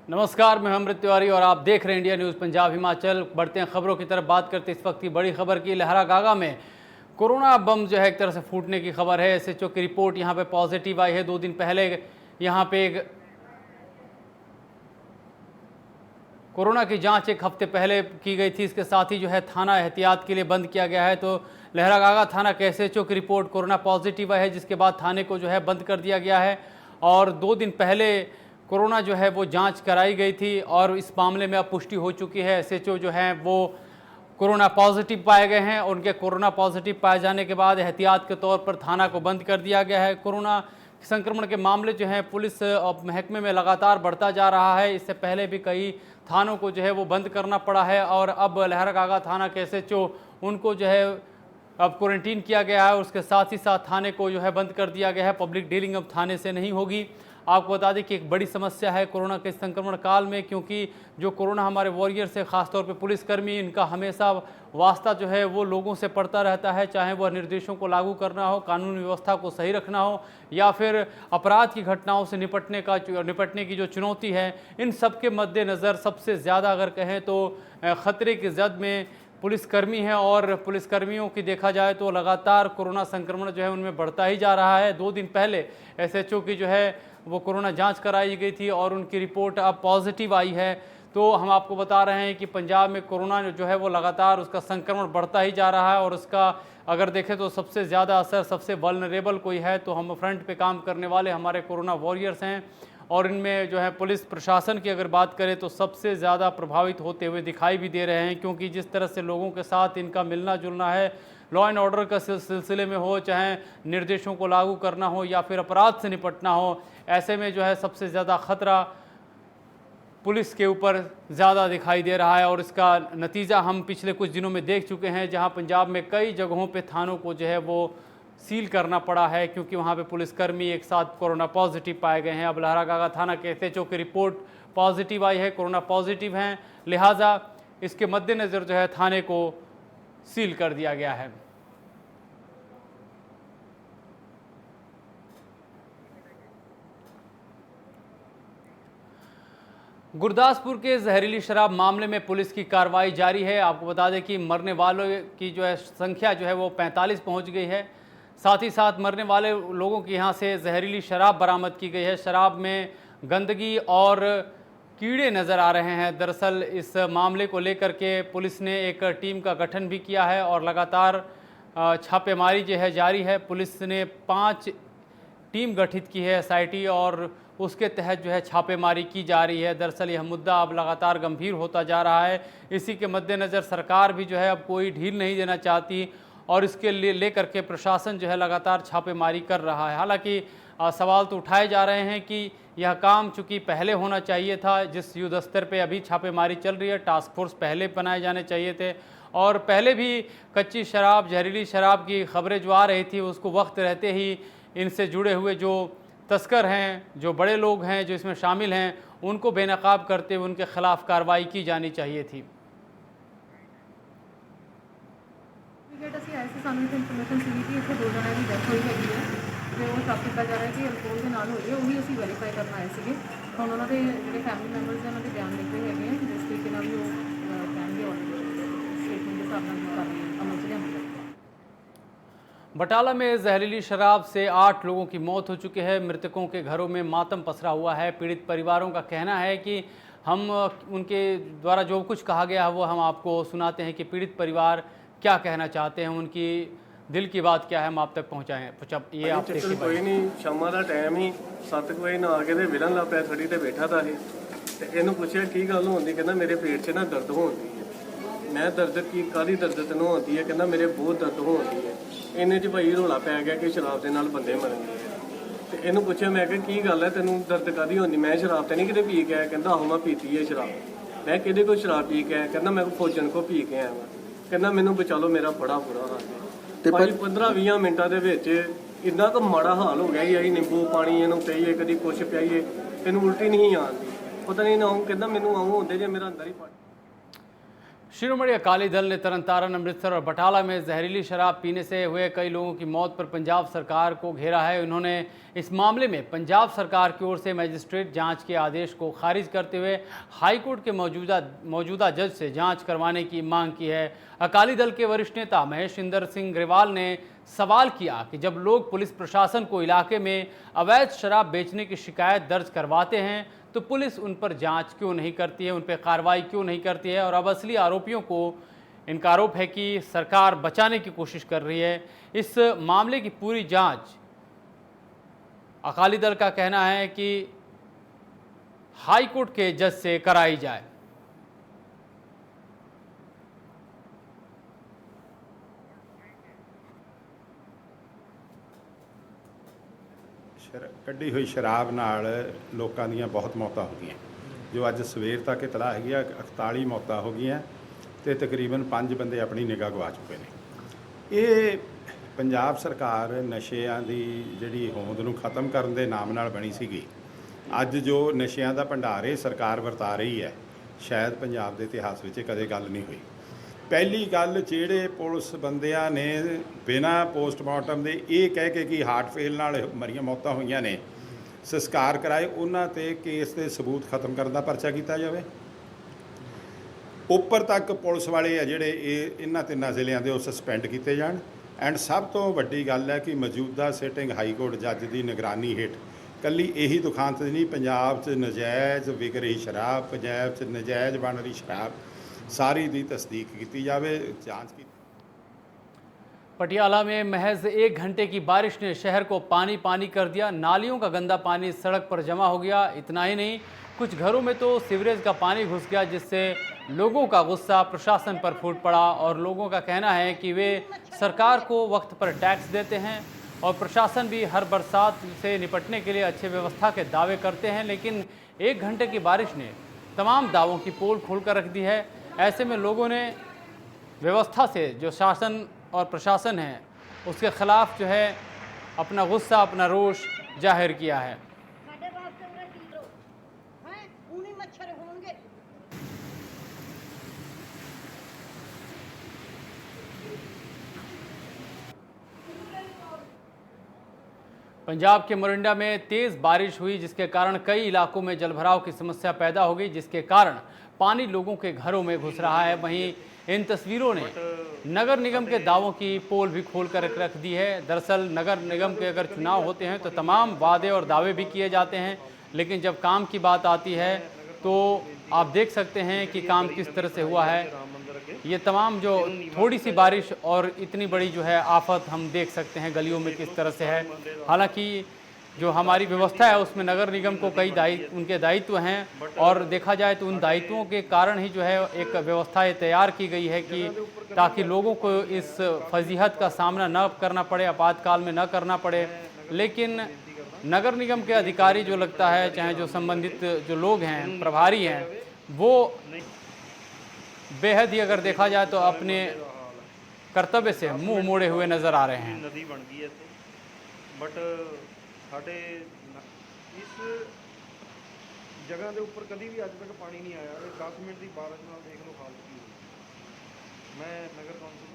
नमस्कार, मैं अमृत तिवारी और आप देख रहे हैं इंडिया न्यूज़ पंजाब हिमाचल। बढ़ते हैं खबरों की तरफ। बात करते इस वक्त की बड़ी खबर की। लहरागागा में कोरोना बम जो है एक तरह से फूटने की खबर है। एसएचओ की रिपोर्ट यहां पे पॉजिटिव आई है। 2 दिन पहले यहां पे एक कोरोना की जांच एक हफ्ते पहले की गई थी। इसके साथ ही जो है थाना एहतियात के लिए बंद किया गया है। तो लहरागागा थाना के एसएचओ की रिपोर्ट कोरोना पॉजिटिव आई है, जिसके बाद थाने को जो है बंद कर दिया गया है। और 2 दिन पहले कोरोना जो है वो जांच कराई गई थी और इस मामले में अब पुष्टि हो चुकी है। एसएचओ जो हैं वो कोरोना पॉजिटिव पाए गए हैं। उनके कोरोना पॉजिटिव पाए जाने के बाद एहतियात के तौर पर थाना को बंद कर दिया गया है। कोरोना संक्रमण के मामले जो हैं पुलिस महकमे में लगातार बढ़ता जा रहा है। इससे पहले भी कई थानों को जो है वो बंद करना पड़ा है और अब लहरागागा थाना के एसएचओ उनको जो है अब क्वारंटीन किया गया है। उसके साथ ही साथ थाने को जो है बंद कर दिया गया है। पब्लिक डीलिंग अब थाने से नहीं होगी। आपको बता दें कि एक बड़ी समस्या है कोरोना के संक्रमण काल में, क्योंकि जो कोरोना हमारे वॉरियर्स है, ख़ासतौर पे पुलिसकर्मी, इनका हमेशा वास्ता जो है वो लोगों से पड़ता रहता है। चाहे वह निर्देशों को लागू करना हो, कानून व्यवस्था को सही रखना हो, या फिर अपराध की घटनाओं से निपटने की जो चुनौती है, इन सब के मद्देनज़र सबसे ज़्यादा अगर कहें तो ख़तरे की जद में पुलिसकर्मी हैं। और पुलिसकर्मियों की देखा जाए तो लगातार कोरोना संक्रमण जो है उनमें बढ़ता ही जा रहा है। 2 दिन पहले एसएचओ की जो है वो कोरोना जांच कराई गई थी और उनकी रिपोर्ट अब पॉजिटिव आई है। तो हम आपको बता रहे हैं कि पंजाब में कोरोना जो है वो लगातार उसका संक्रमण बढ़ता ही जा रहा है। और उसका अगर देखें तो सबसे ज़्यादा असर, सबसे वल्नरेबल कोई है तो हम फ्रंट पे काम करने वाले हमारे कोरोना वॉरियर्स हैं। और इनमें जो है पुलिस प्रशासन की अगर बात करें तो सबसे ज़्यादा प्रभावित होते हुए दिखाई भी दे रहे हैं, क्योंकि जिस तरह से लोगों के साथ इनका मिलना जुलना है, लॉ एंड ऑर्डर का सिलसिले में हो, चाहे निर्देशों को लागू करना हो या फिर अपराध से निपटना हो, ऐसे में जो है सबसे ज़्यादा खतरा पुलिस के ऊपर ज़्यादा दिखाई दे रहा है। और इसका नतीजा हम पिछले कुछ दिनों में देख चुके हैं, जहां पंजाब में कई जगहों पे थानों को जो है वो सील करना पड़ा है, क्योंकि वहां पे पुलिसकर्मी एक साथ कोरोना पॉजिटिव पाए गए हैं। अब लहरागागा थाना के एसएचओ की रिपोर्ट पॉजिटिव आई है, कोरोना पॉजिटिव हैं, लिहाजा इसके मद्देनज़र जो है थाने को सील कर दिया गया है। गुरदासपुर के जहरीली शराब मामले में पुलिस की कार्रवाई जारी है। आपको बता दें कि मरने वालों की जो है संख्या जो है वो 45 पहुंच गई है। साथ ही साथ मरने वाले लोगों के यहाँ से जहरीली शराब बरामद की गई है। शराब में गंदगी और कीड़े नज़र आ रहे हैं। दरअसल इस मामले को लेकर के पुलिस ने एक टीम का गठन भी किया है और लगातार छापेमारी जो है जारी है। पुलिस ने 5 टीम गठित की है एसआईटी, और उसके तहत जो है छापेमारी की जा रही है। दरअसल यह मुद्दा अब लगातार गंभीर होता जा रहा है। इसी के मद्देनज़र सरकार भी जो है अब कोई ढील नहीं देना चाहती और इसके लिए लेकर के प्रशासन जो है लगातार छापेमारी कर रहा है। हालांकि सवाल तो उठाए जा रहे हैं कि यह काम चूँकि पहले होना चाहिए था, जिस युद्ध स्तर पे अभी छापेमारी चल रही है, टास्क फोर्स पहले बनाए जाने चाहिए थे। और पहले भी कच्ची शराब, जहरीली शराब की खबरें जो आ रही थी, उसको वक्त रहते ही इनसे जुड़े हुए जो तस्कर हैं, जो बड़े लोग हैं जो इसमें शामिल हैं, उनको बेनकाब करते हुए उनके खिलाफ कार्रवाई की जानी चाहिए थी। ਸਾਨੂੰ ਇਨਫੋਰਮੇਸ਼ਨ ਸੀ ਕਿ ਇੱਥੇ 2 ਜਣਿਆਂ ਦੀ ਡੈਥ ਹੋਈ ਹੈਗੀ ਹੈ ਤੇ ਉਹ ਸਭ ਕੀਤਾ ਜਾ ਰਿਹਾ ਕਿ ਅਲਕੋਹਲ ਦੇ ਨਾਲ ਹੋਈ ਹੈ। ਉਹੀ ਅਸੀਂ ਵੈਰੀਫਾਈ ਕਰਨ ਆਏ ਸੀਗੇ। ਹੁਣ ਉਹਨਾਂ ਦੇ ਜਿਹੜੇ ਫੈਮਿਲੀ ਮੈਂਬਰਸ ਨੇ ਉਹਨਾਂ ਦੇ ਬਿਆਨ ਲਿਖੇ ਹੈਗੇ ਆ, ਜਿਸ ਤਰੀਕੇ ਨਾਲ ਵੀ ਉਹ ਕਹਿਣਗੇ ਔਰ ਸਟੇਟਮੈਂਟ ਦੇ ਹਿਸਾਬ ਨਾਲ ਕਰ ਅਮਲ 'ਚ ਲਿਆਂਦੇ। बटाला में जहरीली शराब से 8 लोगों की मौत हो चुकी है। मृतकों के घरों में मातम पसरा हुआ है। पीड़ित परिवारों का कहना है कि हम उनके द्वारा जो कुछ कहा गया है वो हम आपको सुनाते हैं कि पीड़ित परिवार क्या कहना चाहते हैं, उनकी दिल की बात क्या है, हम आप तक पहुँचाएँ। ये आप देखिए। कोई नहीं, शाम का टाइम ही 7 वजे ना आके ते विलन ला पिया खड़ी ते बैठा था ये ते इहनूं पुछया की गल होंदी, कहना मेरे पेट 'च ना दर्द होंदी है। मैं दर्द की काहदी दर्द तैनूं होंदी है, कहना मेरे बहुत दर्द होंदी है। इन्ने च भाई रौला पै गया कि शराब के नाल बंदे मरनगे ते इहनूं पुछया मैं कि की गल है, तैनूं दर्द काहदी होंदी? मैं शराब ते नहीं किते पी के आया। कहंदा आहो मैं पीती है शराब। मैं किहदे कोल शराब पी के आया? कहंदा मैं फौजन को पी के आया वां। कहंदा मैनूं बचा लो, मेरा बड़ा बुरा हाल है। 15-20 मिनटां दे विच इन्ना क माड़ा हाल हो गया। ਅਸੀਂ ਨਿੰਬੂ ਪਾਣੀ ਇਹਨੂੰ ਪਈਏ, ਕਦੀ ਕੁਛ ਪਿਆਈਏ, ਇਹਨੂੰ ਉਲਟੀ ਨਹੀਂ ਆਉਂਦੀ। ਪਤਾ ਨਹੀਂ ਨਾ, ਉਹ ਕਹਿੰਦਾ ਮੈਨੂੰ ਆਉਂ ਹੁੰਦੇ ਜੇ ਮੇਰਾ ਅੰਦਰ ਹੀ ਪੜ। शिरोमणि अकाली दल ने तरनतारन, अमृतसर और बटाला में जहरीली शराब पीने से हुए कई लोगों की मौत पर पंजाब सरकार को घेरा है। उन्होंने इस मामले में पंजाब सरकार की ओर से मजिस्ट्रेट जांच के आदेश को खारिज करते हुए हाईकोर्ट के मौजूदा जज से जांच करवाने की मांग की है। अकाली दल के वरिष्ठ नेता महेश इंदर सिंह ग्रेवाल ने सवाल किया कि जब लोग पुलिस प्रशासन को इलाके में अवैध शराब बेचने की शिकायत दर्ज करवाते हैं तो पुलिस उन पर जांच क्यों नहीं करती है, उन पर कार्रवाई क्यों नहीं करती है। और अब असली आरोपियों को, इनका आरोप है कि सरकार बचाने की कोशिश कर रही है। इस मामले की पूरी जांच अकाली दल का कहना है कि हाई कोर्ट के जज से कराई जाए। ਕੱਢੀ ਹੋਈ ਸ਼ਰਾਬ ਨਾਲ ਲੋਕਾਂ ਦੀਆਂ ਬਹੁਤ ਮੌਤਾਂ ਹੋ ਗਈਆਂ। ਜੋ ਅੱਜ ਸਵੇਰ ਤੱਕ ਇਤਲਾਹ ਹੈਗੀ ਆ 41 ਮੌਤਾਂ ਹੋ ਗਈਆਂ ਤੇ ਤਕਰੀਬਨ 5 ਬੰਦੇ ਆਪਣੀ ਨਿਗਾਹ ਗਵਾ ਚੁੱਕੇ ਨੇ। ਇਹ ਪੰਜਾਬ ਸਰਕਾਰ ਨਸ਼ਿਆਂ ਦੀ ਜਿਹੜੀ ਹੋਂਦ ਨੂੰ ਖਤਮ ਕਰਨ ਦੇ ਨਾਮ ਨਾਲ ਬਣੀ ਸੀਗੀ। ਅੱਜ ਜੋ ਨਸ਼ਿਆਂ ਦਾ ਭੰਡਾਰ ਇਹ ਸਰਕਾਰ ਵਰਤਾ ਰਹੀ ਹੈ, ਸ਼ਾਇਦ ਪੰਜਾਬ ਦੇ ਇਤਿਹਾਸ ਵਿੱਚ ਕਦੇ ਗੱਲ ਨਹੀਂ ਹੋਈ। ਪਹਿਲੀ ਗੱਲ, ਜਿਹੜੇ ਪੁਲਿਸ ਬੰਦਿਆਂ ਨੇ ਬਿਨਾਂ ਪੋਸਟਮਾਰਟਮ ਦੇ ਇਹ ਕਹਿ ਕੇ ਕਿ ਹਾਰਟ ਫੇਲ ਨਾਲ ਮਰੀਆਂ ਮੌਤਾਂ ਹੋਈਆਂ ਨੇ, ਸੰਸਕਾਰ ਕਰਾਏ, ਉਹਨਾਂ 'ਤੇ ਕੇਸ ਦੇ ਸਬੂਤ ਖਤਮ ਕਰਨ ਦਾ ਪਰਚਾ ਕੀਤਾ ਜਾਵੇ। ਉੱਪਰ ਤੱਕ ਪੁਲਿਸ ਵਾਲੇ ਆ ਜਿਹੜੇ ਇਹਨਾਂ 3 ਜ਼ਿਲ੍ਹਿਆਂ ਦੇ ਉਹ ਸਸਪੈਂਡ ਕੀਤੇ ਜਾਣ। ਐਂਡ ਸਭ ਤੋਂ ਵੱਡੀ ਗੱਲ ਹੈ ਕਿ ਮੌਜੂਦਾ ਸਿਟਿੰਗ ਹਾਈ ਕੋਰਟ ਜੱਜ ਦੀ ਨਿਗਰਾਨੀ ਹੇਠ ਕੱਲੀ ਇਹੀ ਦੁਖਾਂਤ ਨਹੀਂ, ਪੰਜਾਬ 'ਚ ਨਜਾਇਜ਼ ਵਿਕ ਰਹੀ ਸ਼ਰਾਬ, ਪੰਜਾਬ 'ਚ ਨਜਾਇਜ਼ ਬਣ ਰਹੀ ਸ਼ਰਾਬ सारी दी तस्दीक की जाए, जांच की। पटियाला में महज 1 घंटे की बारिश ने शहर को पानी पानी कर दिया। नालियों का गंदा पानी सड़क पर जमा हो गया। इतना ही नहीं, कुछ घरों में तो सीवरेज का पानी घुस गया, जिससे लोगों का गुस्सा प्रशासन पर फूट पड़ा। और लोगों का कहना है कि वे सरकार को वक्त पर टैक्स देते हैं और प्रशासन भी हर बरसात से निपटने के लिए अच्छे व्यवस्था के दावे करते हैं, लेकिन 1 घंटे की बारिश ने तमाम दावों की पोल खोल कर रख दी है। ऐसे में लोगों ने व्यवस्था से, जो शासन और प्रशासन है उसके खिलाफ जो है अपना गुस्सा, अपना रोष जाहिर किया है। पंजाब के मोरिंडा में तेज़ बारिश हुई, जिसके कारण कई इलाकों में जलभराव की समस्या पैदा हो गई, जिसके कारण पानी लोगों के घरों में घुस रहा है। वहीं इन तस्वीरों ने नगर निगम के दावों की पोल भी खोल कर रख दी है। दरअसल नगर निगम के अगर चुनाव होते हैं तो तमाम वादे और दावे भी किए जाते हैं, लेकिन जब काम की बात आती है तो आप देख सकते हैं कि काम किस तरह से हुआ है। ये तमाम जो थोड़ी सी बारिश और इतनी बड़ी जो है आफत हम देख सकते हैं गलियों में किस तरह से है। हालांकि जो हमारी व्यवस्था है उसमें नगर निगम को कई उनके दायित्व हैं, और देखा जाए तो उन दायित्वों के कारण ही जो है एक व्यवस्था तैयार की गई है कि ताकि लोगों को इस फजीहत का सामना न करना पड़े, आपातकाल में न करना पड़े। लेकिन नगर निगम के अधिकारी जो लगता है, चाहे जो संबंधित जो लोग हैं, प्रभारी हैं, वो बेहद ही अगर देखा जाए तो अपने कर्तव्य से मुंह मोड़े हुए नज़र आ रहे हैं। नदी बन गई है बट साढ़े इस जगह के उपर कभी भी अज तक पानी नहीं आया। 10 मिनट की बारिश नाल देख लो हालत की हुई। मैं नगर कौंसिल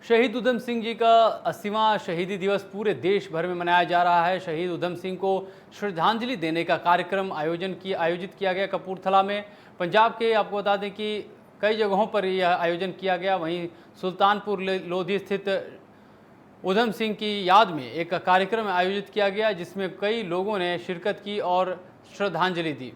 शहीद उधम सिंह जी का 80वां शहीदी दिवस पूरे देश भर में मनाया जा रहा है। शहीद उधम सिंह को श्रद्धांजलि देने का कार्यक्रम आयोजित किया गया कपूरथला में। पंजाब के आपको बता दें कि कई जगहों पर यह आयोजन किया गया। वहीं सुल्तानपुर लोधी स्थित उधम सिंह की याद में एक कार्यक्रम आयोजित किया गया, जिसमें कई लोगों ने शिरकत की और श्रद्धांजलि दी।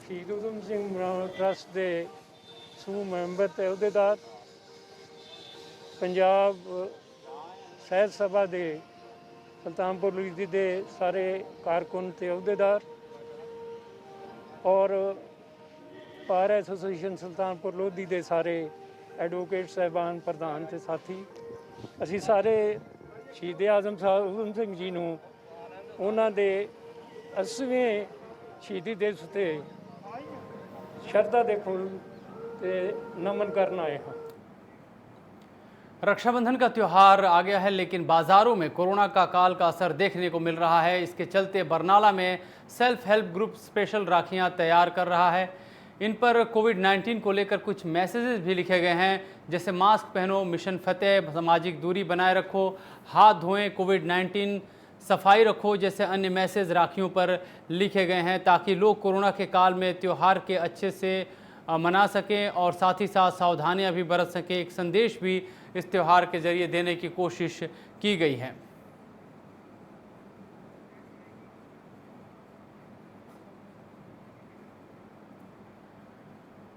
शहीद उधम सिंह मेमोरियल ट्रस्ट के समूह मैंबर ते अहुदेदार, पंजाब सहत सभा के सुल्तानपुर लोधी के सारे कारकुन ते अहुदेदार और बार एसोसीएशन सुल्तानपुर लोधी के सारे एडवोकेट साहबान, प्रधान ते साथी, असी सारे शहीद आजम साहब उधम सिंह जी नूं उन्हां दे 80वें शहीदी दिवस ते शरधा दे फुੱਲ ਤੇ ਨਮਨ ਕਰਨ ਆਏ ਹਾਂ। रक्षाबंधन का त्यौहार आ गया है, लेकिन बाजारों में कोरोना का काल का असर देखने को मिल रहा है। इसके चलते बरनाला में सेल्फ हेल्प ग्रुप स्पेशल राखियां तैयार कर रहा है। इन पर कोविड-19 को लेकर कुछ मैसेजेस भी लिखे गए हैं, जैसे मास्क पहनो, मिशन फतेह, सामाजिक दूरी बनाए रखो, हाथ धोएं, कोविड-19 सफाई रखो जैसे अन्य मैसेज राखियों पर लिखे गए हैं, ताकि लोग कोरोना के काल में त्यौहार के अच्छे से मना सकें और साथ ही साथ सावधानियां भी बरत सकें। एक संदेश भी इस त्यौहार के जरिए देने की कोशिश की गई है।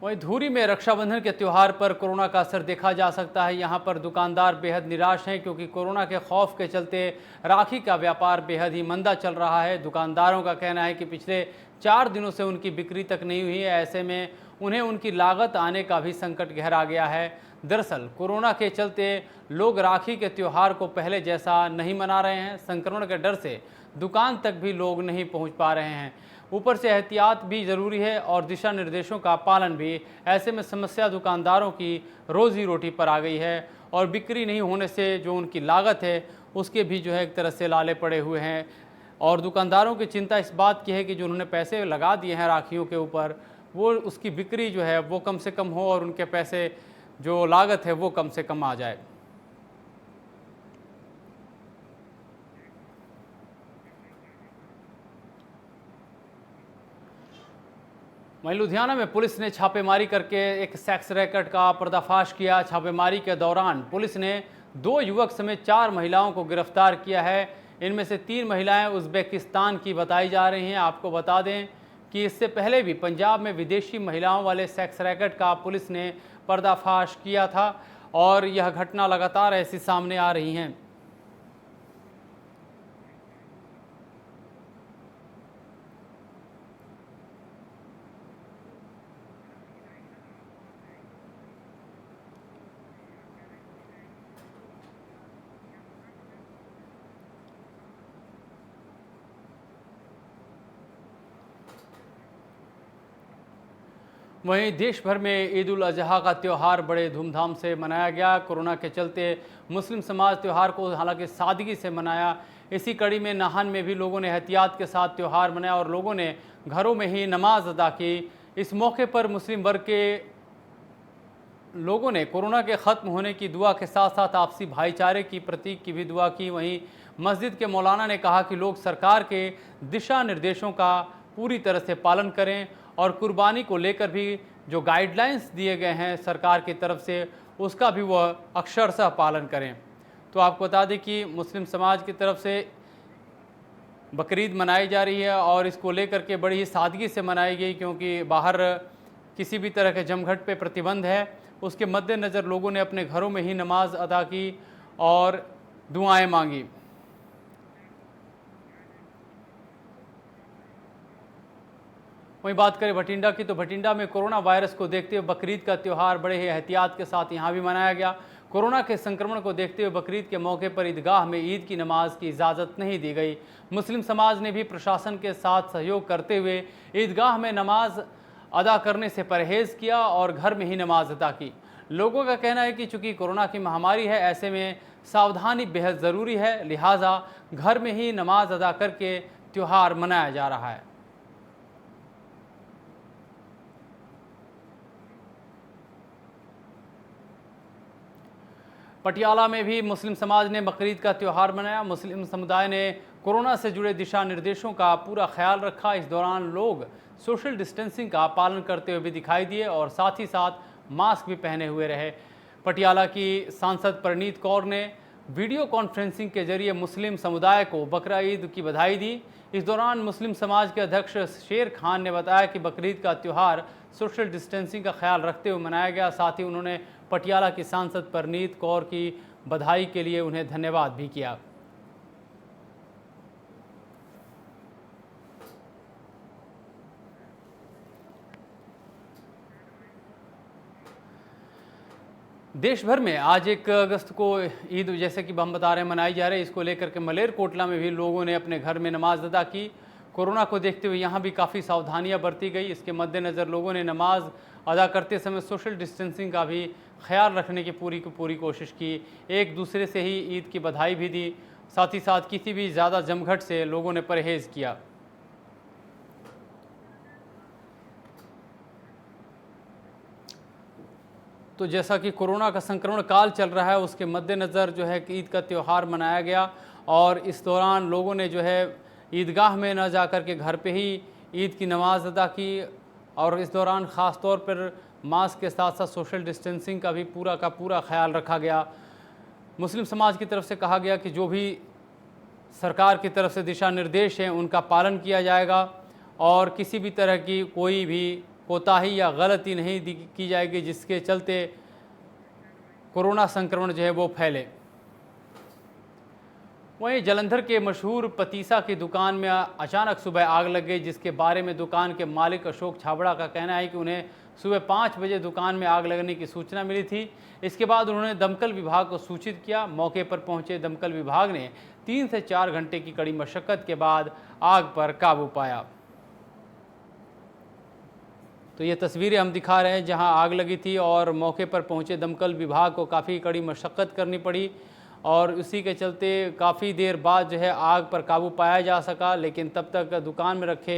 वहीं धूरी में रक्षाबंधन के त्यौहार पर कोरोना का असर देखा जा सकता है। यहां पर दुकानदार बेहद निराश हैं, क्योंकि कोरोना के खौफ के चलते राखी का व्यापार बेहद ही मंदा चल रहा है। दुकानदारों का कहना है कि पिछले 4 दिनों से उनकी बिक्री तक नहीं हुई है। ऐसे में उन्हें उनकी लागत आने का भी संकट गहरा गया है। दरअसल कोरोना के चलते लोग राखी के त्यौहार को पहले जैसा नहीं मना रहे हैं। संक्रमण के डर से दुकान तक भी लोग नहीं पहुंच पा रहे हैं। ऊपर से एहतियात भी ज़रूरी है और दिशा निर्देशों का पालन भी। ऐसे में समस्या दुकानदारों की रोज़ी रोटी पर आ गई है और बिक्री नहीं होने से जो उनकी लागत है उसके भी जो है एक तरह से लाले पड़े हुए हैं। और दुकानदारों की चिंता इस बात की है कि जो उन्होंने पैसे लगा दिए हैं राखियों के ऊपर, वो उसकी बिक्री जो है वो कम से कम हो और उनके पैसे जो लागत है वो कम से कम आ जाए। वहीं लुधियाना में पुलिस ने छापेमारी करके एक सेक्स रैकेट का पर्दाफाश किया। छापेमारी के दौरान पुलिस ने 2 युवक समेत 4 महिलाओं को गिरफ्तार किया है। इनमें से 3 महिलाएं उज़्बेकिस्तान की बताई जा रही हैं। आपको बता दें कि इससे पहले भी पंजाब में विदेशी महिलाओं वाले सेक्स रैकेट का पुलिस ने पर्दाफाश किया था और यह घटना लगातार ऐसी सामने आ रही हैं। वहीं देश भर में ईद उल अजहा का त्यौहार बड़े धूमधाम से मनाया गया। कोरोना के चलते मुस्लिम समाज त्यौहार को हालांकि सादगी से मनाया। इसी कड़ी में नाहन में भी लोगों ने एहतियात के साथ त्यौहार मनाया और लोगों ने घरों में ही नमाज अदा की। इस मौके पर मुस्लिम वर्ग के लोगों ने कोरोना के ख़त्म होने की दुआ के साथ साथ आपसी भाईचारे की प्रतीक की भी दुआ की। वहीं मस्जिद के मौलाना ने कहा कि लोग सरकार के दिशा निर्देशों का पूरी तरह से पालन करें और कुर्बानी को लेकर भी जो गाइडलाइंस दिए गए हैं सरकार की तरफ से उसका भी वह अक्षरशः पालन करें। तो आपको बता दें कि मुस्लिम समाज की तरफ से बकरीद मनाई जा रही है और इसको लेकर के बड़ी ही सादगी से मनाई गई, क्योंकि बाहर किसी भी तरह के जमघट पे प्रतिबंध है। उसके मद्देनज़र लोगों ने अपने घरों में ही नमाज अदा की और दुआएं मांगी। वहीं बात करें भटिंडा की, तो भटिंडा में कोरोना वायरस को देखते हुए बकरीद का त्यौहार बड़े ही एहतियात के साथ यहां भी मनाया गया। कोरोना के संक्रमण को देखते हुए बकरीद के मौके पर ईदगाह में ईद की नमाज की इजाज़त नहीं दी गई। मुस्लिम समाज ने भी प्रशासन के साथ सहयोग करते हुए ईदगाह में नमाज अदा करने से परहेज़ किया और घर में ही नमाज अदा की। लोगों का कहना है कि चूँकि कोरोना की महामारी है, ऐसे में सावधानी बेहद ज़रूरी है, लिहाजा घर में ही नमाज अदा करके त्यौहार मनाया जा रहा है। पटियाला में भी मुस्लिम समाज ने बकरीद का त्यौहार मनाया। मुस्लिम समुदाय ने कोरोना से जुड़े दिशा निर्देशों का पूरा ख्याल रखा। इस दौरान लोग सोशल डिस्टेंसिंग का पालन करते हुए भी दिखाई दिए और साथ ही साथ मास्क भी पहने हुए रहे। पटियाला की सांसद परनीत कौर ने वीडियो कॉन्फ्रेंसिंग के जरिए मुस्लिम समुदाय को बकरा ईद की बधाई दी। इस दौरान मुस्लिम समाज के अध्यक्ष शेर खान ने बताया कि बकरीद का त्यौहार सोशल डिस्टेंसिंग का ख्याल रखते हुए मनाया गया। साथ ही उन्होंने पटियाला की सांसद परनीत कौर की बधाई के लिए उन्हें धन्यवाद भी किया। देश भर में आज 1 अगस्त को ईद जैसे कि हम बता रहे हैं मनाई जा रही है। इसको लेकर के मलेरकोटला में भी लोगों ने अपने घर में नमाज अदा की। कोरोना को देखते हुए यहाँ भी काफ़ी सावधानियाँ बरती गई। इसके मद्देनज़र लोगों ने नमाज अदा करते समय सोशल डिस्टेंसिंग का भी ख्याल रखने की पूरी कोशिश की। एक दूसरे से ही ईद की बधाई भी दी। साथ ही साथ किसी भी ज़्यादा जमघट से लोगों ने परहेज़ किया। तो जैसा कि कोरोना का संक्रमण काल चल रहा है, उसके मद्देनज़र जो है कि ईद का त्यौहार मनाया गया और इस दौरान लोगों ने जो है ईदगाह में न जाकर के घर पे ही ईद की नमाज़ अदा की और इस दौरान ख़ास तौर पर मास्क के साथ साथ सोशल डिस्टेंसिंग का भी पूरा ख्याल रखा गया। मुस्लिम समाज की तरफ से कहा गया कि जो भी सरकार की तरफ से दिशा निर्देश हैं उनका पालन किया जाएगा और किसी भी तरह की कोई भी कोताही या गलती नहीं की जाएगी जिसके चलते कोरोना संक्रमण जो है वो फैले। वहीं जलंधर के मशहूर पतीसा की दुकान में अचानक सुबह आग लग गई, जिसके बारे में दुकान के मालिक अशोक छाबड़ा का कहना है कि उन्हें सुबह 5 बजे दुकान में आग लगने की सूचना मिली थी। इसके बाद उन्होंने दमकल विभाग को सूचित किया। मौके पर पहुंचे दमकल विभाग ने 3 से 4 घंटे की कड़ी मशक्कत के बाद आग पर काबू पाया। तो ये तस्वीरें हम दिखा रहे हैं जहां आग लगी थी और मौके पर पहुंचे दमकल विभाग को काफ़ी कड़ी मशक्कत करनी पड़ी और उसी के चलते काफ़ी देर बाद जो है आग पर काबू पाया जा सका। लेकिन तब तक दुकान में रखे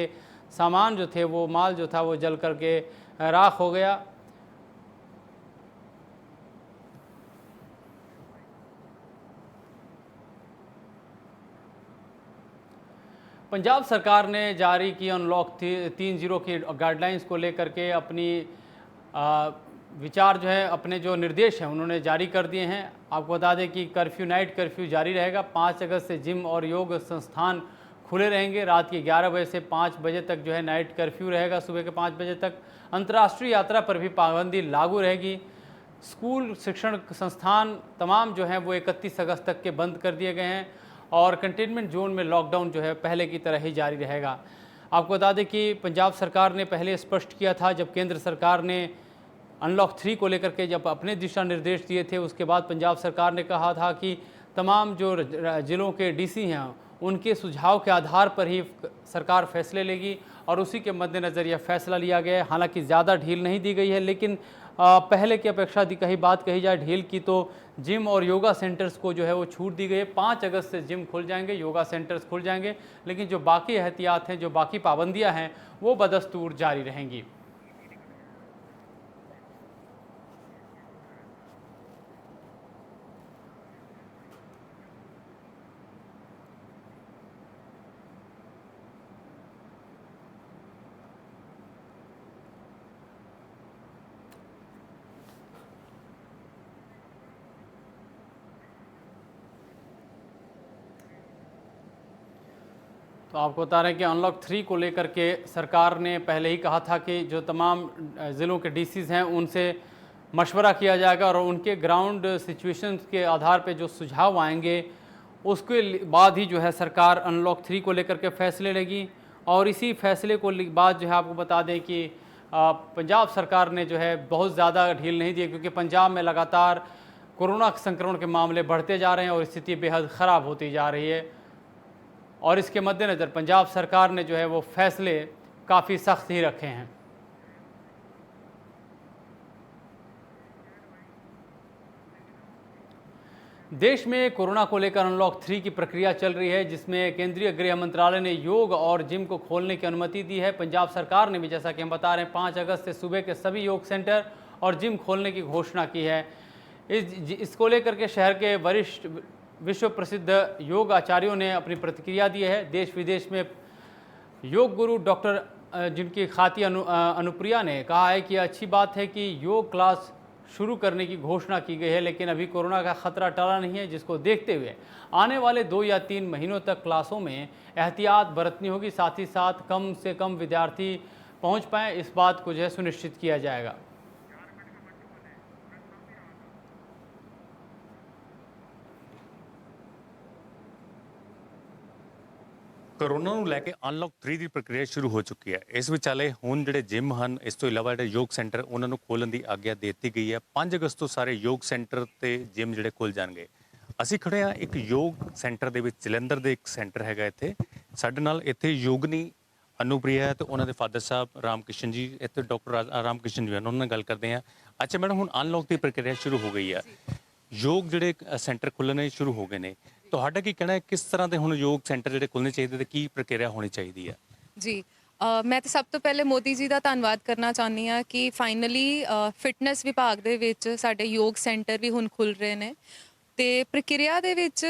सामान जो थे, वो माल जो था वो जल करके राख हो गया। पंजाब सरकार ने जारी की अनलॉक 3.0 की गाइडलाइंस को लेकर के अपनी विचार जो है, अपने जो निर्देश हैं उन्होंने जारी कर दिए हैं। आपको बता दें कि नाइट कर्फ्यू जारी रहेगा। 5 अगस्त से जिम और योग संस्थान खुले रहेंगे। रात के 11 बजे से 5 बजे तक जो है नाइट कर्फ्यू रहेगा, सुबह के 5 बजे तक। अंतर्राष्ट्रीय यात्रा पर भी पाबंदी लागू रहेगी। स्कूल शिक्षण संस्थान तमाम जो हैं वो 31 अगस्त तक के बंद कर दिए गए हैं और कंटेनमेंट जोन में लॉकडाउन जो है पहले की तरह ही जारी रहेगा। आपको बता दें कि पंजाब सरकार ने पहले स्पष्ट किया था, जब केंद्र सरकार ने अनलॉक 3 को लेकर के जब अपने दिशा निर्देश दिए थे, उसके बाद पंजाब सरकार ने कहा था कि तमाम जो ज़िलों के डीसी हैं उनके सुझाव के आधार पर ही सरकार फैसले लेगी और उसी के मद्देनज़र यह फैसला लिया गया है। हालांकि ज़्यादा ढील नहीं दी गई है, लेकिन पहले की अपेक्षा बात कही जाए ढील की तो जिम और योगा सेंटर्स को जो है वो छूट दी गई है। 5 अगस्त से जिम खुल जाएंगे, योगा सेंटर्स खुल जाएंगे, लेकिन जो बाकी एहतियात हैं, जो बाकी पाबंदियां हैं, वो बदस्तूर जारी रहेंगी। तो आपको बता रहे हैं कि अनलॉक 3 को लेकर के सरकार ने पहले ही कहा था कि जो तमाम ज़िलों के डीसीज़ हैं उनसे मशवरा किया जाएगा और उनके ग्राउंड सिचुएशंस के आधार पे जो सुझाव आएंगे उसके बाद ही जो है सरकार अनलॉक 3 को लेकर के फैसले लेगी। और इसी फैसले को बाद जो है आपको बता दें कि पंजाब सरकार ने जो है बहुत ज़्यादा ढील नहीं दी, क्योंकि पंजाब में लगातार कोरोना संक्रमण के मामले बढ़ते जा रहे हैं और स्थिति बेहद ख़राब होती जा रही है और इसके मद्देनज़र पंजाब सरकार ने जो है वो फैसले काफ़ी सख्त ही रखे हैं। देश में कोरोना को लेकर अनलॉक 3 की प्रक्रिया चल रही है, जिसमें केंद्रीय गृह मंत्रालय ने योग और जिम को खोलने की अनुमति दी है। पंजाब सरकार ने भी, जैसा कि हम बता रहे हैं, 5 अगस्त से सुबह के सभी योग सेंटर और जिम खोलने की घोषणा की है। इसको लेकर के शहर के वरिष्ठ विश्व प्रसिद्ध योग आचार्यों ने अपनी प्रतिक्रिया दी है। देश विदेश में योग गुरु डॉक्टर जिनकी ख्याति अनुप्रिया ने कहा है कि अच्छी बात है कि योग क्लास शुरू करने की घोषणा की गई है, लेकिन अभी कोरोना का खतरा टला नहीं है, जिसको देखते हुए आने वाले 2 या 3 महीनों तक क्लासों में एहतियात बरतनी होगी। साथ ही साथ कम से कम विद्यार्थी पहुंच पाएँ, इस बात को जो है सुनिश्चित किया जाएगा। कोरोना ਨੂੰ ਲੈ ਕੇ ਅਨਲੌਕ 3 ਦੀ ਪ੍ਰਕਿਰਿਆ ਸ਼ੁਰੂ ਹੋ ਚੁੱਕੀ ਹੈ। ਇਸ ਵਿਚਾਲੇ ਹੁਣ ਜਿਹੜੇ ਜਿਮ ਹਨ, ਇਸ ਤੋਂ ਇਲਾਵਾ ਜਿਹੜੇ ਯੋਗ ਸੈਂਟਰ, ਉਹਨਾਂ ਨੂੰ ਖੋਲ੍ਹਣ ਦੀ ਆਗਿਆ ਦੇ ਦਿੱਤੀ ਗਈ ਹੈ। 5 ਅਗਸਤ ਤੋਂ ਸਾਰੇ ਯੋਗ ਸੈਂਟਰ ਤੇ ਜਿਮ ਜਿਹੜੇ ਖੁੱਲ ਜਾਣਗੇ। ਅਸੀਂ ਖੜੇ ਹਾਂ ਇੱਕ ਯੋਗ ਸੈਂਟਰ ਦੇ ਵਿੱਚ, ਜਲੰਧਰ ਦੇ ਇੱਕ ਸੈਂਟਰ ਹੈਗਾ ਇੱਥੇ, ਸਾਡੇ ਨਾਲ ਇੱਥੇ ਯੋਗਨੀ ਅਨੁਪ੍ਰਿਆ ਹੈ ਤੇ ਉਹਨਾਂ ਦੇ ਫਾਦਰ ਸਾਹਿਬ ਰਾਮਕ੍ਰਿਸ਼ਨ ਜੀ, ਇੱਥੇ ਡਾਕਟਰ ਰਾਮਕ੍ਰਿਸ਼ਨ ਜੀ ਹਨ, ਉਹਨਾਂ ਨਾਲ ਗੱਲ ਕਰਦੇ ਹਾਂ। ਅੱਛਾ ਮੈਡਮ, ਹੁਣ ਅਨਲੌਕ ਦੀ ਪ੍ਰਕਿਰਿਆ ਸ਼ੁਰੂ ਹੋ ਗਈ ਹੈ, ਯੋਗ ਜਿਹੜੇ ਸੈਂਟਰ ਖੁੱਲ੍ਹਣੇ ਸ਼ੁਰੂ ਹੋ ਗਏ ਨੇ, ਤੁਹਾਡਾ ਕੀ ਕਹਿਣਾ ਹੈ ਕਿਸ ਤਰ੍ਹਾਂ ਦੇ ਹੁਣ ਯੋਗ ਸੈਂਟਰ ਜਿਹੜੇ ਖੁੱਲ੍ਹਣੇ ਚਾਹੀਦੇ ਤੇ ਕੀ ਪ੍ਰਕਿਰਿਆ ਹੋਣੀ ਚਾਹੀਦੀ ਹੈ? ਜੀ ਮੈਂ ਤਾਂ ਸਭ ਤੋਂ ਪਹਿਲੇ ਮੋਦੀ ਜੀ ਦਾ ਧੰਨਵਾਦ ਕਰਨਾ ਚਾਹੁੰਦੀ ਹਾਂ ਕਿ ਫਾਈਨਲੀ ਫਿਟਨੈਸ ਵਿਭਾਗ ਦੇ ਵਿੱਚ ਸਾਡੇ ਯੋਗ ਸੈਂਟਰ ਵੀ ਹੁਣ ਖੁੱਲ੍ਹ ਰਹੇ ਨੇ ਤੇ ਪ੍ਰਕਿਰਿਆ ਦੇ ਵਿੱਚ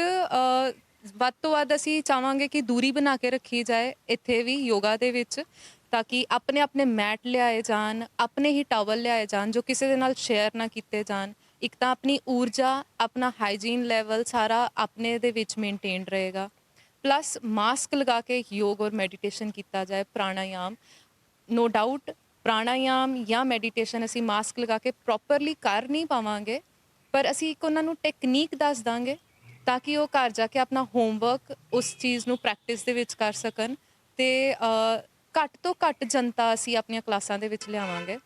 ਵੱਧ ਤੋਂ ਵੱਧ ਅਸੀਂ ਚਾਹਾਂਗੇ ਕਿ ਦੂਰੀ ਬਣਾ ਕੇ ਰੱਖੀ ਜਾਏ ਇੱਥੇ ਵੀ ਯੋਗਾ ਦੇ ਵਿੱਚ, ਤਾਂ ਕਿ ਆਪਣੇ ਆਪਣੇ ਮੈਟ ਲਿਆਏ ਜਾਣ, ਆਪਣੇ ਹੀ ਟਾਵਲ ਲਿਆਏ ਜਾਣ ਜੋ ਕਿਸੇ ਦੇ ਨਾਲ ਸ਼ੇਅਰ ਨਾ ਕੀਤੇ ਜਾਣ। ਇੱਕ ਤਾਂ ਆਪਣੀ ਊਰਜਾ, ਆਪਣਾ ਹਾਈਜੀਨ ਲੈਵਲ ਸਾਰਾ ਆਪਣੇ ਦੇ ਵਿੱਚ ਮੇਨਟੇਨ ਰਹੇਗਾ, ਪਲੱਸ ਮਾਸਕ ਲਗਾ ਕੇ ਯੋਗ ਔਰ ਮੈਡੀਟੇਸ਼ਨ ਕੀਤਾ ਜਾਏ, ਪ੍ਰਾਣਾਯਾਮ। ਨੋ ਡਾਊਟ ਪ੍ਰਾਣਾਯਾਮ ਜਾਂ ਮੈਡੀਟੇਸ਼ਨ ਅਸੀਂ ਮਾਸਕ ਲਗਾ ਕੇ ਪ੍ਰੋਪਰਲੀ ਕਰ ਨਹੀਂ ਪਾਵਾਂਗੇ, ਪਰ ਅਸੀਂ ਇੱਕ ਉਹਨਾਂ ਨੂੰ ਟੈਕਨੀਕ ਦੱਸ ਦਾਂਗੇ ਤਾਂ ਕਿ ਉਹ ਘਰ ਜਾ ਕੇ ਆਪਣਾ ਹੋਮਵਰਕ ਉਸ ਚੀਜ਼ ਨੂੰ ਪ੍ਰੈਕਟਿਸ ਦੇ ਵਿੱਚ ਕਰ ਸਕਣ ਤੇ ਘੱਟ ਤੋਂ ਘੱਟ ਜਨਤਾ ਅਸੀਂ ਆਪਣੀਆਂ ਕਲਾਸਾਂ ਦੇ ਵਿੱਚ ਲਿਆਵਾਂਗੇ।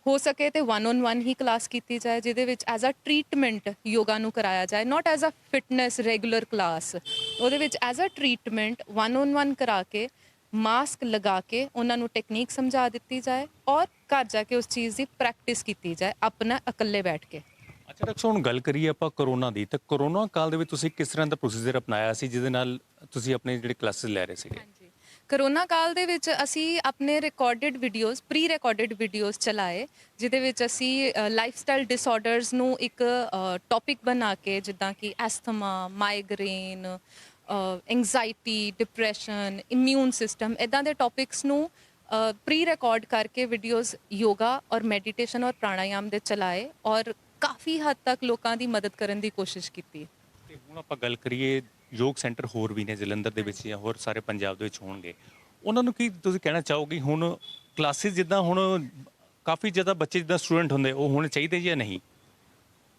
ਹੋ ਸਕੇ ਤੇ 1-on-1 ਹੀ ਕਲਾਸ ਕੀਤੀ ਜਾਏ ਜਿਹਦੇ ਵਿੱਚ ਐਜ਼ ਅ ਟਰੀਟਮੈਂਟ ਯੋਗਾ ਨੂੰ ਕਰਾਇਆ ਜਾਏ, not as a fitness regular class. ਉਹਦੇ ਵਿੱਚ ਐਜ਼ ਅ ਟਰੀਟਮੈਂਟ 1-on-1 ਕਰਾ ਕੇ ਮਾਸਕ ਲਗਾ ਕੇ ਉਹਨਾਂ ਨੂੰ ਟੈਕਨੀਕ ਸਮਝਾ ਦਿੱਤੀ ਜਾਏ ਔਰ ਘਰ ਜਾ ਕੇ ਉਸ ਚੀਜ਼ ਦੀ ਪ੍ਰੈਕਟਿਸ ਕੀਤੀ ਜਾਏ ਆਪਣਾ ਇਕੱਲੇ ਬੈਠ ਕੇ। ਅੱਛਾ ਡਾਕਟਰ, ਹੁਣ ਗੱਲ ਕਰੀਏ ਆਪਾਂ ਕਰੋਨਾ ਦੀ, ਤਾਂ ਕਰੋਨਾ ਕਾਲ ਦੇ ਵਿੱਚ ਤੁਸੀਂ ਕਿਸ ਤਰ੍ਹਾਂ ਦਾ ਪ੍ਰੋਸੀਜਰ ਅਪਣਾਇਆ ਸੀ ਜਿਹਦੇ ਨਾਲ ਤੁਸੀਂ ਆਪਣੇ ਜਿਹੜੇ ਕਲਾਸਿਸ ਲੈ ਰਹੇ ਸੀਗੇ? ਹਾਂਜੀ, ਕਰੋਨਾ ਕਾਲ ਦੇ ਵਿੱਚ ਅਸੀਂ ਆਪਣੇ recorded videos, pre recorded videos ਚਲਾਏ ਜਿਹਦੇ ਵਿੱਚ ਅਸੀਂ ਲਾਈਫਸਟਾਈਲ ਡਿਸਆਰਡਰਸ ਨੂੰ ਇੱਕ ਟੌਪਿਕ ਬਣਾ ਕੇ, ਜਿੱਦਾਂ ਕਿ asthma, migraine, anxiety, depression, immune system, ਇੱਦਾਂ ਦੇ ਟੌਪਿਕਸ ਨੂੰ ਪ੍ਰੀ ਰਿਕਾਰਡ ਕਰਕੇ ਵੀਡੀਓਜ਼ ਯੋਗਾ ਔਰ ਮੈਡੀਟੇਸ਼ਨ ਔਰ ਪ੍ਰਾਣਾਯਾਮ ਦੇ ਚਲਾਏ ਔਰ ਕਾਫੀ ਹੱਦ ਤੱਕ ਲੋਕਾਂ ਦੀ ਮਦਦ ਕਰਨ ਦੀ ਕੋਸ਼ਿਸ਼ ਕੀਤੀ। ਤੇ ਹੁਣ ਆਪਾਂ ਗੱਲ ਕਰੀਏ, ਯੋਗ ਸੈਂਟਰ ਹੋਰ ਵੀ ਨੇ ਜਲੰਧਰ ਦੇ ਵਿੱਚ ਜਾਂ ਹੋਰ ਸਾਰੇ ਪੰਜਾਬ ਦੇ ਵਿੱਚ ਹੋਣਗੇ, ਉਹਨਾਂ ਨੂੰ ਕੀ ਤੁਸੀਂ ਕਹਿਣਾ ਚਾਹੋਗੇ? ਹੁਣ ਕਲਾਸਿਸ ਜਿੱਦਾਂ ਹੁਣ ਕਾਫੀ ਜ਼ਿਆਦਾ ਬੱਚੇ ਜਿੱਦਾਂ ਸਟੂਡੈਂਟ ਹੁੰਦੇ ਉਹ ਹੋਣੇ ਚਾਹੀਦੇ ਜਾਂ ਨਹੀਂ?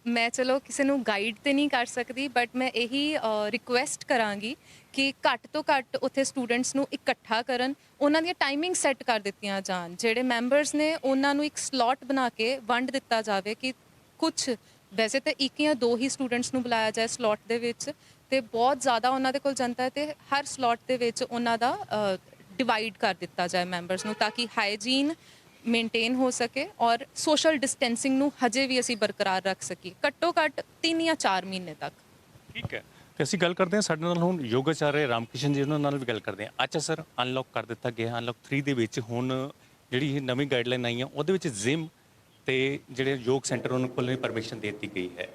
ਮੈਂ ਚਲੋ ਕਿਸੇ ਨੂੰ ਗਾਈਡ ਤੇ ਨਹੀਂ ਕਰ ਸਕਦੀ, ਬਟ ਮੈਂ ਇਹੀ ਰਿਕੁਐਸਟ ਕਰਾਂਗੀ ਕਿ ਘੱਟ ਤੋਂ ਘੱਟ ਉੱਥੇ ਸਟੂਡੈਂਟਸ ਨੂੰ ਇਕੱਠਾ ਕਰਨ, ਉਹਨਾਂ ਦੀਆਂ ਟਾਈਮਿੰਗ ਸੈੱਟ ਕਰ ਦਿੱਤੀਆਂ ਜਾਣ। ਜਿਹੜੇ ਮੈਂਬਰਸ ਨੇ ਉਹਨਾਂ ਨੂੰ ਇੱਕ ਸਲੋਟ ਬਣਾ ਕੇ ਵੰਡ ਦਿੱਤਾ ਜਾਵੇ ਕਿ ਕੁਝ, ਵੈਸੇ ਤਾਂ ਇੱਕ ਜਾਂ ਦੋ ਹੀ ਸਟੂਡੈਂਟਸ ਨੂੰ ਬੁਲਾਇਆ ਜਾਏ ਸਲੋਟ ਦੇ ਵਿੱਚ, ਤੇ ਬਹੁਤ ਜ਼ਿਆਦਾ ਉਹਨਾਂ ਦੇ ਕੋਲ ਜਨਤਾ ਹੈ ਤੇ ਹਰ ਸਲੋਟ ਦੇ ਵਿੱਚ ਉਹਨਾਂ ਦਾ ਡਿਵਾਈਡ ਕਰ ਦਿੱਤਾ ਜਾਏ ਮੈਂਬਰਸ ਨੂੰ, ਤਾਂ ਕਿ ਹਾਈਜੀਨ ਮੇਨਟੇਨ ਹੋ ਸਕੇ ਔਰ ਸੋਸ਼ਲ ਡਿਸਟੈਂਸਿੰਗ ਨੂੰ ਹਜੇ ਵੀ ਅਸੀਂ ਬਰਕਰਾਰ ਰੱਖ ਸਕੀਏ ਘੱਟੋ ਘੱਟ 3 ਜਾਂ 4 ਮਹੀਨੇ ਤੱਕ। ਠੀਕ ਹੈ, ਤੇ ਅਸੀਂ ਗੱਲ ਕਰਦੇ ਹਾਂ ਸਾਡੇ ਨਾਲ ਹੁਣ ਯੋਗਾਚਾਰਿਆ ਰਾਮਕ੍ਰਿਸ਼ਨ ਜੀ, ਉਹਨਾਂ ਨਾਲ ਵੀ ਗੱਲ ਕਰਦੇ ਹਾਂ। ਅੱਛਾ ਸਰ, ਅਨਲੌਕ ਕਰ ਦਿੱਤਾ ਗਿਆ, ਅਨਲੌਕ 3 ਦੇ ਵਿੱਚ ਹੁਣ ਜਿਹੜੀ ਇਹ ਨਵੀਂ ਗਾਈਡਲਾਈਨ ਆਈ ਆ ਉਹਦੇ ਵਿੱਚ ਜਿਮ ਤੇ ਜਿਹੜੇ ਯੋਗ ਸੈਂਟਰ ਉਹਨਾਂ ਨੂੰ ਖੋਲ੍ਹਣ ਦੀ ਪਰਮਿਸ਼ਨ ਦੇ ਦਿੱਤੀ ਗਈ ਹੈ।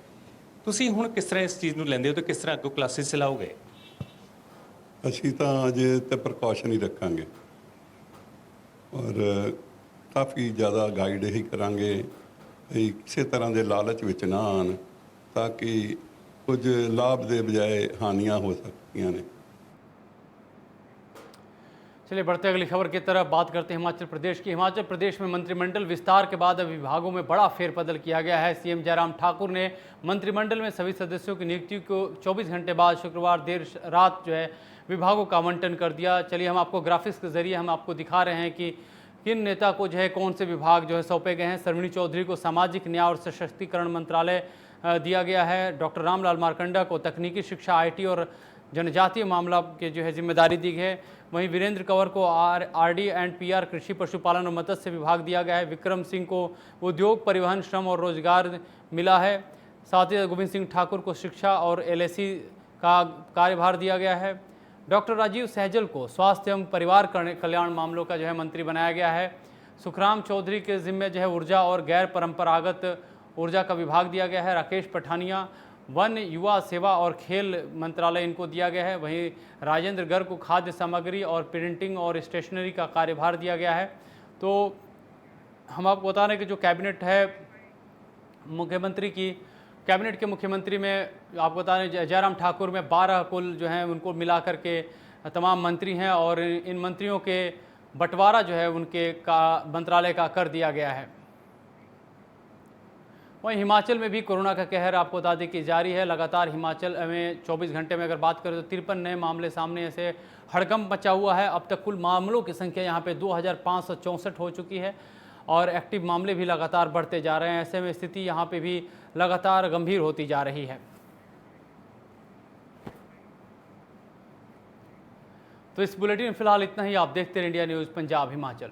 ਤੁਸੀਂ ਹੁਣ ਕਿਸ ਤਰ੍ਹਾਂ ਇਸ ਚੀਜ਼ ਨੂੰ ਲੈਂਦੇ ਹੋ ਤੇ ਕਿਸ ਤਰ੍ਹਾਂ ਅੱਗੋਂ ਕਲਾਸਿਸ ਚਲਾਓਗੇ? ਅਸੀਂ ਤਾਂ ਅਜੇ ਤੇ ਪ੍ਰੀਕਾਸ਼ਨ ਹੀ ਰੱਖਾਂਗੇ ਔਰ ਕਾਫੀ ਜ਼ਿਆਦਾ ਗਾਈਡ ਹੀ ਕਰਾਂਗੇ ਵੀ ਕਿਸੇ ਤਰ੍ਹਾਂ ਦੇ ਲਾਲਚ ਵਿੱਚ ਨਾ ਆਉਣ, ਤਾਂ ਕਿ ਕੁਝ ਲਾਭ ਦੇ ਬਜਾਏ ਹਾਨੀਆਂ ਹੋ ਸਕਦੀਆਂ ਨੇ। चलिए बढ़ते अगली खबर की तरफ बात करते हैं हिमाचल प्रदेश की। हिमाचल प्रदेश में मंत्रिमंडल विस्तार के बाद अब विभागों में बड़ा फेरबदल किया गया है। सीएम जयराम ठाकुर ने मंत्रिमंडल में सभी सदस्यों की नियुक्ति को 24 घंटे बाद शुक्रवार देर रात जो है विभागों का आवंटन कर दिया। चलिए हम आपको ग्राफिक्स के जरिए हम आपको दिखा रहे हैं कि किन नेता को जो है कौन से विभाग जो है सौंपे गए हैं। सरवणी चौधरी को सामाजिक न्याय और सशक्तिकरण मंत्रालय दिया गया है। डॉक्टर रामलाल मारकंडा को तकनीकी शिक्षा, IT और जनजातीय मामला की जो है जिम्मेदारी दी गई है। वहीं वीरेंद्र कंवर को RD एंड PR, कृषि, पशुपालन और मत्स्य विभाग दिया गया है। विक्रम सिंह को उद्योग, परिवहन, श्रम और रोजगार मिला है। साथ ही गोविंद सिंह ठाकुर को शिक्षा और LAC का कार्यभार दिया गया है। डॉक्टर राजीव सहजल को स्वास्थ्य एवं परिवार कल्याण मामलों का जो है मंत्री बनाया गया है। सुखराम चौधरी के जिम्मे जो है ऊर्जा और गैर परंपरागत ऊर्जा का विभाग दिया गया है। राकेश पठानिया वन, युवा सेवा और खेल मंत्रालय इनको दिया गया है। वहीं राजेंद्र गर्ग को खाद्य सामग्री और प्रिंटिंग और स्टेशनरी का कार्यभार दिया गया है। तो हम आपको बता रहे हैं कि जो कैबिनेट है मुख्यमंत्री की, कैबिनेट के मुख्यमंत्री में आपको बता रहे हैं जयराम ठाकुर में 12 कुल जो हैं उनको मिला करके तमाम मंत्री हैं और इन मंत्रियों के बंटवारा जो है उनके का मंत्रालय का कर दिया गया है। वहीं हिमाचल में भी कोरोना का कहर आपको बता दें कि जारी है। लगातार हिमाचल में 24 घंटे में अगर बात करें तो 53 नए मामले सामने ऐसे हड़कंप मचा हुआ है। अब तक कुल मामलों की संख्या यहाँ पे 2564 हो चुकी है और एक्टिव मामले भी लगातार बढ़ते जा रहे हैं। ऐसे में स्थिति यहाँ पे भी लगातार गंभीर होती जा रही है। तो इस बुलेटिन में फिलहाल इतना ही। आप देखते रहिए इंडिया न्यूज़ पंजाब हिमाचल।